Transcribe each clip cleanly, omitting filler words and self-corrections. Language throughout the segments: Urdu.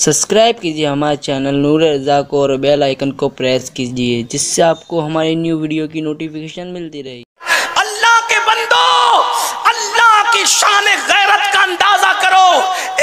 سبسکرائب کیجیے ہمارے چینل نور رضا کو اور بیل آئیکن کو پریس کیجیے جس سے آپ کو ہماری نیو ویڈیو کی نوٹیفیکیشن ملتی رہے۔ اللہ کے بندو، اللہ کی شان غیرت کا اندازہ کرو۔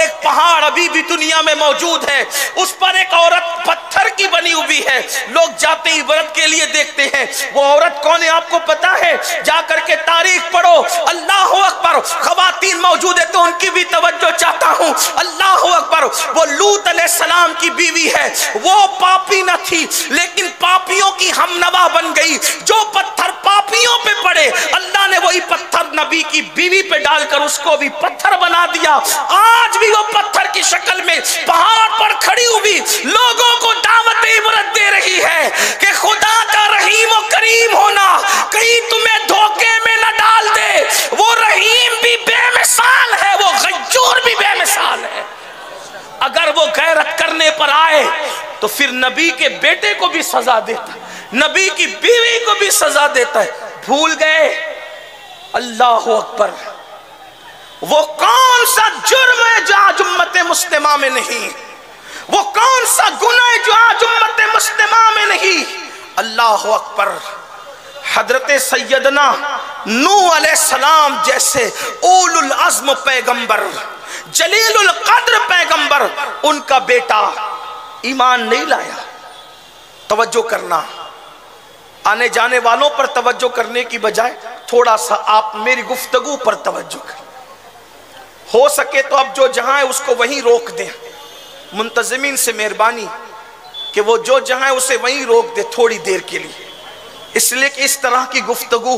ایک پہاڑ ابھی بھی دنیا میں موجود ہے، اس پر ایک عورت پتھر کی بنی ہوئی ہے۔ لوگ جاتے ہی عبرت کے لیے دیکھتے ہیں۔ وہ عورت کون ہے آپ کو پتا ہے؟ جا کر کے تاریخ پڑھو۔ اللہ اکبر۔ خواتین موجود ہے تو ان کی بھی توجہ چاہتا ہوں۔ اللہ اکبر۔ وہ لوط علیہ السلام کی بیوی ہے۔ وہ پاپی نہ تھی لیکن پاپیوں کی ہمنوا بن گئی۔ جو پتھر پاپیوں پہ پڑے، اللہ نے وہی پتھر نبی کی بیوی پہ ڈال کر اس کو بھی پتھر بنا دیا۔ آج بھی وہ پتھر کی شکل میں پہاڑ پر کھڑی ہوئی لوگوں کو دعوت عبرت دے رہی ہے کہ خدا کا رحیم و کریم ہونا کہیں تمہیں دھوکے میں نہ ڈال دے۔ وہ رحیم بھی بے مثال ہے، وہ غیور بھی بے مثال ہے۔ اگر وہ غیرت کرنے پر آئے تو پھر نبی کے بیٹے کو بھی سزا دیتا ہے، نبی کی بیوی کو بھی سزا دیتا ہے۔ بھول گئے؟ اللہ اکبر۔ وہ کون سا جرم ہے جو آج امت مسلمہ میں نہیں؟ وہ کون سا گناہ ہے جو آج امت مسلمہ میں نہیں؟ اللہ اکبر۔ حضرت سیدنا نوح علیہ السلام جیسے اول العزم پیغمبر، جلیل القدر پیغمبر، ان کا بیٹا ایمان نہیں لایا۔ توجہ کرنا، آنے جانے والوں پر توجہ کرنے کی بجائے تھوڑا سا آپ میری گفتگو پر توجہ کریں۔ ہو سکے تو اب جو جہاں ہے اس کو وہیں روک دیں۔ منتظمین سے مہربانی کہ وہ جو جہاں ہے اسے وہیں روک دے تھوڑی دیر کے لیے، اس لیے کہ اس طرح کی گفتگو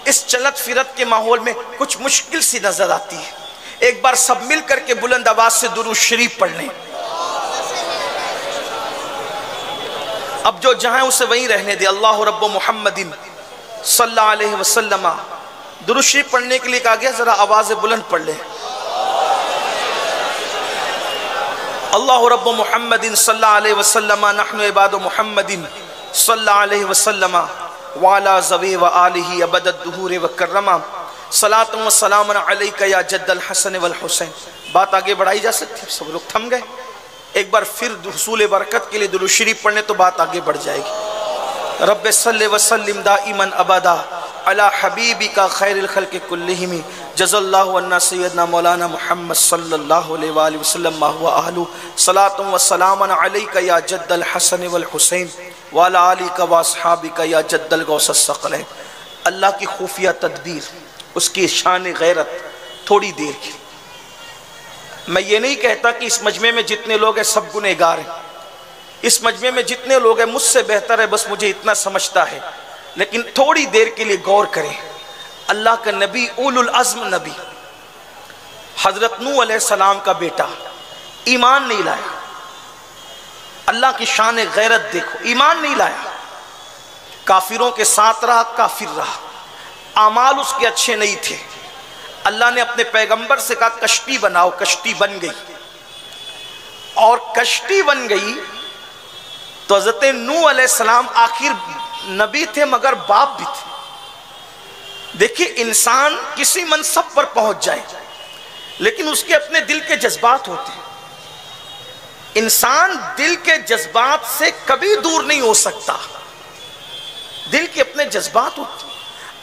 اس چلت فرت کے ماحول میں کچھ مشکل سی نظر آتی ہے۔ ایک بار سب مل کر کے بلند آواز سے درود شریف پڑھ لیں۔ اب جو جہاں ہے اسے وہیں رہنے دے۔ اللہ رب محمد صلی اللہ علیہ وسلم۔ درود شریف پڑھنے کے لیے کہا گیا، ذرا آواز بلند پڑھ لیں۔ اللہ رب محمد صلی اللہ علیہ وسلم، نحن عباد محمد صلی اللہ علیہ وسلم وعلا ذوی وآلہ ابد الدہور وکرما صلاۃ و سلام علیک یا جد الحسن والحسین۔ بات آگے بڑھائی جا سکتی ہے؟ سب لوگ تھم گئے؟ ایک بار پھر حصول برکت کے لیے درود شریف پڑھنے تو بات آگے بڑھ جائے گی۔ رب صلی وسلم دائما ابدا علی حبیبک خیر الخلق کلہم، جزا اللہ عنا سیدنا مولانا محمد صلی اللہ علیہ وآلہ وسلم ما هو اہلہ، صلاۃ و سلام علیک یا جد الحسن والحسین وعلی آلک واصحابک یا جد الغوث الثقلین۔ اللہ کی خفیہ تدبیر، اس کی شان غیرت تھوڑی دیر کی۔ میں یہ نہیں کہتا کہ اس مجمع میں جتنے لوگ ہیں سب گنہگار ہیں، اس مجمع میں جتنے لوگ ہیں مجھ سے بہتر ہے، بس مجھے اتنا سمجھتا ہے، لیکن تھوڑی دیر کے لیے غور کریں۔ اللہ کا نبی، اول العزم نبی، حضرت نوح علیہ السلام کا بیٹا، ایمان نہیں لایا۔ اللہ کی شان غیرت دیکھو، ایمان نہیں لایا، کافروں کے ساتھ رہا، کافر رہا، اعمال اس کے اچھے نہیں تھے۔ اللہ نے اپنے پیغمبر سے کہا کشتی بناؤ، کشتی بن گئی، اور کشتی بن گئی تو حضرت نوح علیہ السلام آخر نبی تھے مگر باپ بھی تھے۔ دیکھیے انسان کسی منصب پر پہنچ جائے لیکن اس کے اپنے دل کے جذبات ہوتے ہیں۔ انسان دل کے جذبات سے کبھی دور نہیں ہو سکتا، دل کے اپنے جذبات ہوتے ہیں۔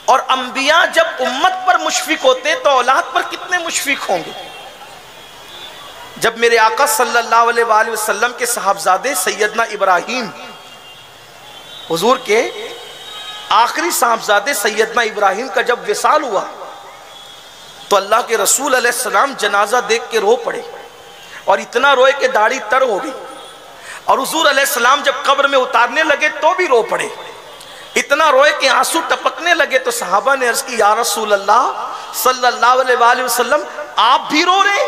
اور انبیاء جب امت پر مشفق ہوتے ہیں تو اولاد پر کتنے مشفق ہوں گے۔ جب میرے آقا صلی اللہ علیہ وآلہ وسلم کے صاحبزادے سیدنا ابراہیم، حضور کے آخری صاحبزادے سیدنا ابراہیم کا جب وصال ہوا تو اللہ کے رسول علیہ السلام جنازہ دیکھ کے رو پڑے، اور اتنا روئے کہ داڑھی تر ہو گئی، اور حضور علیہ السلام جب قبر میں اتارنے لگے تو بھی رو پڑے، اتنا روئے کہ آنسو ٹپکنے لگے۔ تو صحابہ نے عرض کی یا رسول اللہ صلی اللہ علیہ وآلہ وسلم، آپ بھی رو رہے؟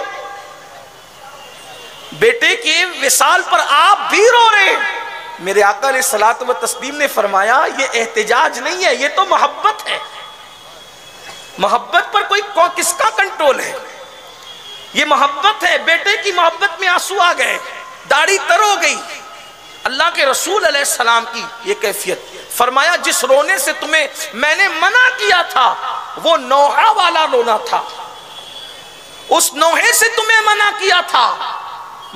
بیٹے کے وصال پر آپ بھی رو رہے؟ میرے آقا علیہ الصلوۃ والتسلیم نے فرمایا یہ احتجاج نہیں ہے، یہ تو محبت ہے۔ محبت پر کس کا کنٹرول ہے؟ یہ محبت ہے۔ بیٹے کی محبت میں آنسو آ گئے، داڑھی تر ہو گئی۔ اللہ کے رسول علیہ السلام کی یہ کیفیت، فرمایا جس رونے سے تمہیں میں نے منع کیا تھا وہ نوحہ والا رونا تھا، اس نوحے سے تمہیں منع کیا تھا،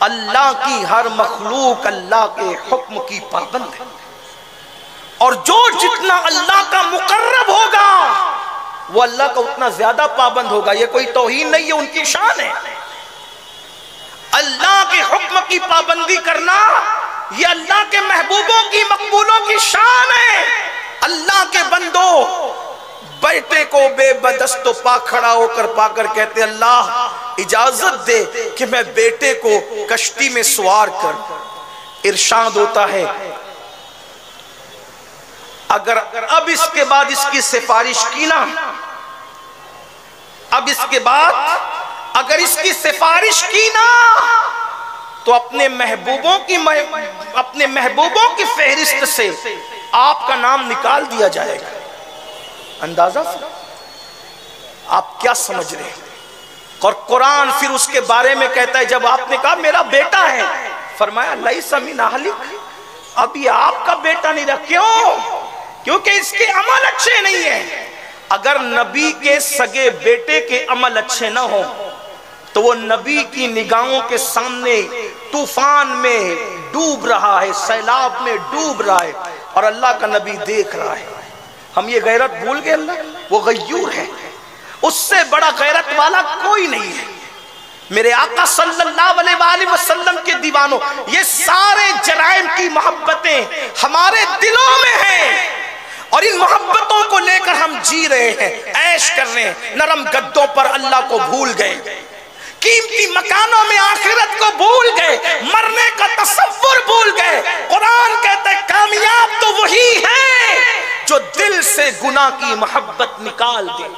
اللہ کی ہر مخلوق اللہ کے حکم کی پابند ہے، اور جو جتنا اللہ کا مقرب ہوگا وہ اللہ کا اتنا زیادہ پابند ہوگا۔ یہ کوئی توہین نہیں ہے، ان کی شان ہے۔ اللہ کے حکم کی پابندی کرنا یہ اللہ کے محبوبوں کی مقبولوں کی شان ہے۔ اللہ کے بندوں بیٹے کو بے بدست و پا کھڑا ہو کر پا کر کہتے اللہ اجازت دے کہ میں بیٹے کو کشتی میں سوار کر۔ ارشاد ہوتا ہے اگر اب اس کے بعد اس کی سفارش کی نا، اب اس کے بعد اگر اس کی سفارش کی نا تو اپنے محبوبوں کی فہرست سے آپ کا نام نکال دیا جائے گا۔ اندازہ آپ کیا سمجھ رہے ہیں؟ اور قرآن پھر اس کے بارے میں کہتا ہے، جب آپ نے کہا میرا بیٹا ہے، فرمایا لیس من اہلک، اب یہ آپ کا بیٹا نہیں رہا۔ کیوں؟ کیونکہ اس کے عمل اچھے نہیں ہیں۔ اگر نبی کے سگے بیٹے کے عمل اچھے نہ ہوں تو وہ نبی کی نگاہوں کے سامنے طوفان میں ڈوب رہا ہے، سیلاب میں ڈوب رہا ہے، اور اللہ کا نبی دیکھ رہا ہے۔ ہم یہ غیرت بھول گئے؟ اللہ وہ غیور ہے، اس سے بڑا غیرت والا کوئی نہیں ہے۔ میرے آقا صلی اللہ علیہ وآلہ وسلم کے دیوانوں، یہ سارے جرائم کی محبتیں ہمارے دلوں میں ہیں، اور ان محبتوں کو لے کر ہم جی رہے ہیں، عیش کر رہے ہیں۔ نرم گدوں پر اللہ کو بھول گئے، قیمتی مکانوں میں آخرت کو بھول گئے، مرنے کا تصور بھول گئے۔ قرآن کہتا ہے کامیاب تو وہی ہے جو دل سے گناہ کی محبت نکال دے۔